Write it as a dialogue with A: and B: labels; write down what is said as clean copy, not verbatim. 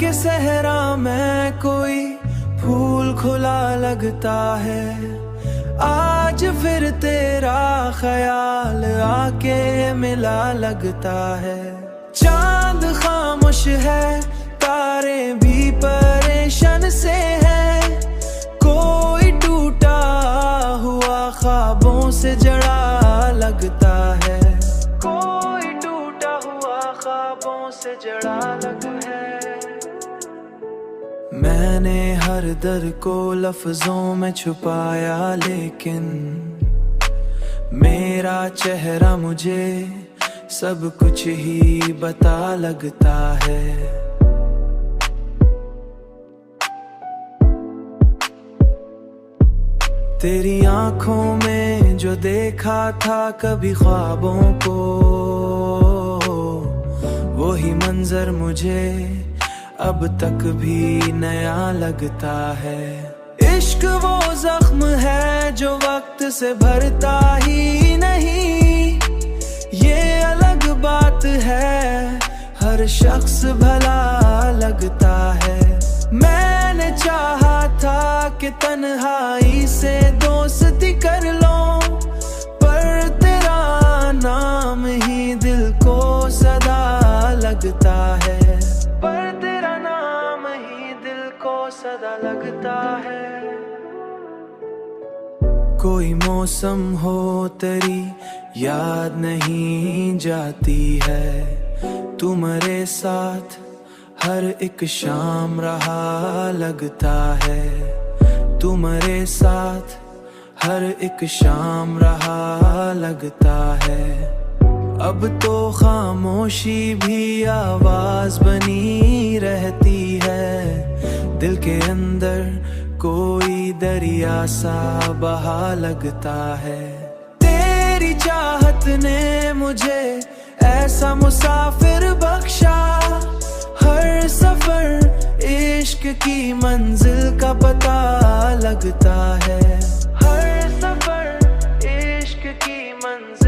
A: के सहरा में कोई फूल खुला लगता है। आज फिर तेरा ख्याल आके मिला लगता है। चांद खामोश है, तारे भी परेशान से है। कोई टूटा हुआ ख्वाबों से जड़ा लगता है। कोई टूटा हुआ ख्वाबों से जड़ा लगता है। मैंने हर दर्द को लफ्जों में छुपाया, लेकिन मेरा चेहरा मुझे सब कुछ ही बता लगता है। तेरी आंखों में जो देखा था कभी ख्वाबों को, वही मंजर मुझे अब तक भी नया लगता है। इश्क वो जख्म है जो वक्त से भरता ही नहीं, ये अलग बात है, हर शख्स भला लगता है। मैंने चाहा था कि तन्हाई से दोस्ती कर लो, पर तेरा नाम ही दिल को सदा लगता है। पर तेरा नाम ही दिल को सदा लगता है। कोई मौसम हो तेरी याद नहीं जाती है, तू मेरे साथ हर एक शाम रहा लगता है। तू मेरे साथ हर एक शाम रहा लगता है। अब तो खामोशी भी आवाज बनी रहती है। दिल के अंदर कोई दरिया सा बहा लगता है। तेरी चाहत ने मुझे ऐसा मुसाफिर बख्शा, हर सफर इश्क की मंजिल का पता लगता है। हर सफर इश्क की मंजिल